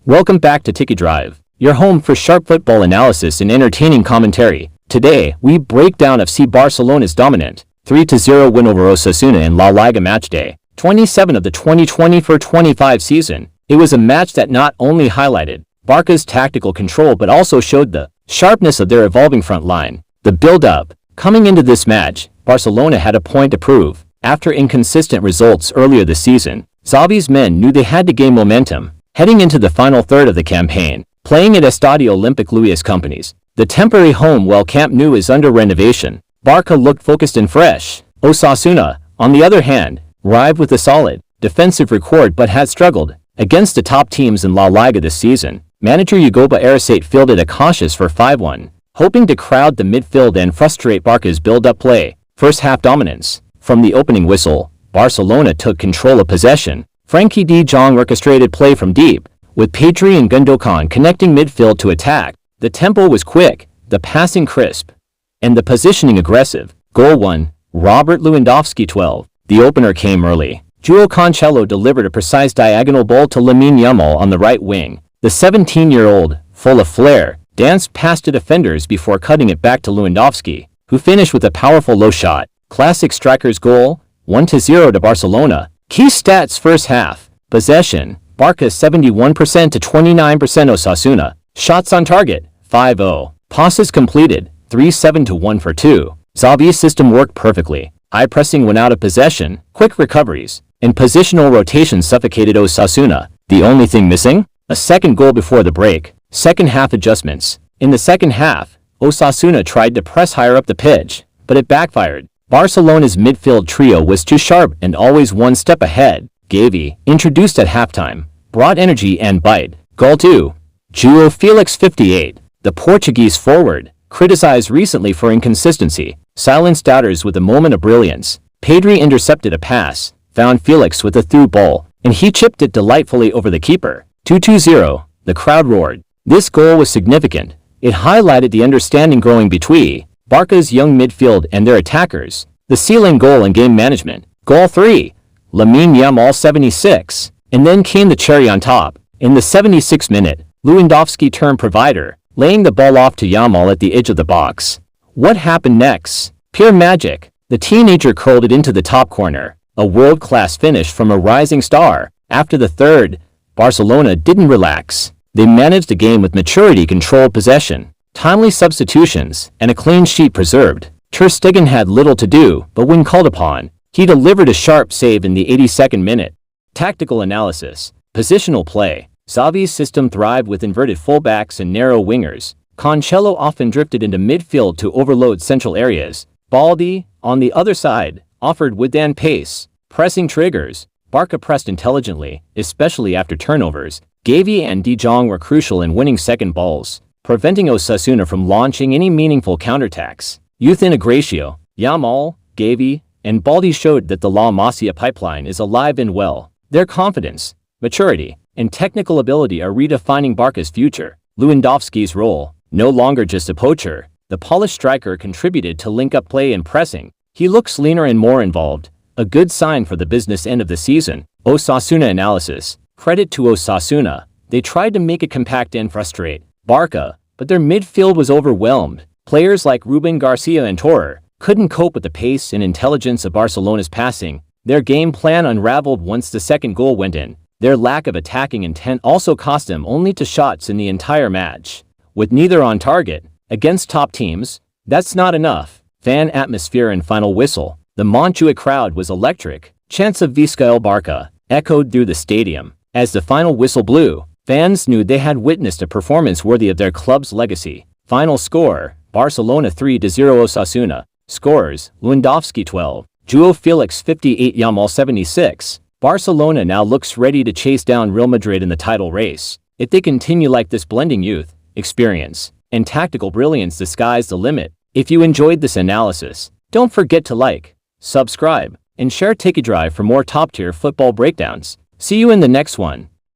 Welcome back to Tiki Drive, your home for sharp football analysis and entertaining commentary. Today, we break down FC Barcelona's dominant 3-0 win over Osasuna in La Liga Matchday 27 of the 2024-25 season. It was a match that not only highlighted Barca's tactical control but also showed the sharpness of their evolving front line. The build-up. Coming into this match, Barcelona had a point to prove. After inconsistent results earlier this season, Xavi's men knew they had to gain momentum. Heading into the final third of the campaign, playing at Estadio Olympic Luis Companys, the temporary home while Camp Nou is under renovation, Barca looked focused and fresh. Osasuna, on the other hand, arrived with a solid defensive record but had struggled against the top teams in La Liga this season. Manager Yagoba Arrasate fielded a cautious for 5-1, hoping to crowd the midfield and frustrate Barca's build-up play. First half dominance. From the opening whistle, Barcelona took control of possession. Frankie de Jong orchestrated play from deep, with Pedri and Gundogan connecting midfield to attack. The tempo was quick, the passing crisp, and the positioning aggressive. Goal 1, Robert Lewandowski 12. The opener came early. João Cancelo delivered a precise diagonal ball to Lamine Yamal on the right wing. The 17-year-old, full of flair, danced past the defenders before cutting it back to Lewandowski, who finished with a powerful low shot. Classic striker's goal, 1-0 to Barcelona. Key stats first half. Possession, Barca 71% to 29% Osasuna. Shots on target, 5-0. Passes completed, 3-7 to 1 for 2. Xavi's system worked perfectly. High pressing when out of possession, quick recoveries, and positional rotation suffocated Osasuna. The only thing missing? A second goal before the break. Second half adjustments. In the second half, Osasuna tried to press higher up the pitch, but it backfired. Barcelona's midfield trio was too sharp and always one step ahead. Xavi, introduced at halftime, brought energy and bite. Goal 2. João Félix 58. The Portuguese forward, criticized recently for inconsistency, silenced doubters with a moment of brilliance. Pedri intercepted a pass, found Félix with a through ball, and he chipped it delightfully over the keeper. 2-0. The crowd roared. This goal was significant. It highlighted the understanding growing between Barca's young midfield and their attackers. The sealing goal in game management. Goal 3. Lamine Yamal 76. And then came the cherry on top. In the 76th minute, Lewandowski turned provider, laying the ball off to Yamal at the edge of the box. What happened next? Pure magic. The teenager curled it into the top corner. A world-class finish from a rising star. After the third, Barcelona didn't relax. They managed the game with maturity, controlled possession, timely substitutions, and a clean sheet preserved. Ter Stegen had little to do, but when called upon, he delivered a sharp save in the 82nd minute. Tactical analysis. Positional play. Xavi's system thrived with inverted fullbacks and narrow wingers. Cancelo often drifted into midfield to overload central areas. Baldi, on the other side, offered width and pace. Pressing triggers. Barca pressed intelligently, especially after turnovers. Xavi and de Jong were crucial in winning second balls, preventing Osasuna from launching any meaningful counterattacks. Youth integratio. Yamal, Xavi, and Baldi showed that the La Masia pipeline is alive and well. Their confidence, maturity, and technical ability are redefining Barca's future. Lewandowski's role, no longer just a poacher, the polished striker contributed to link-up play and pressing. He looks leaner and more involved, a good sign for the business end of the season. Osasuna analysis. Credit to Osasuna. They tried to make it compact and frustrate Barca, but their midfield was overwhelmed. Players like Ruben Garcia and Torre couldn't cope with the pace and intelligence of Barcelona's passing. Their game plan unraveled once the second goal went in. Their lack of attacking intent also cost them only 2 shots in the entire match. With neither on target, against top teams, that's not enough. Fan atmosphere and final whistle. The Montjuic crowd was electric. Chants of Visca el Barca echoed through the stadium. As the final whistle blew, fans knew they had witnessed a performance worthy of their club's legacy. Final score, Barcelona 3-0 Osasuna. Scores, Lewandowski 12, João Félix 58, Yamal 76. Barcelona now looks ready to chase down Real Madrid in the title race. If they continue like this, blending youth, experience, and tactical brilliance, the sky's the limit. If you enjoyed this analysis, don't forget to like, subscribe, and share Tiki Drive for more top-tier football breakdowns. See you in the next one.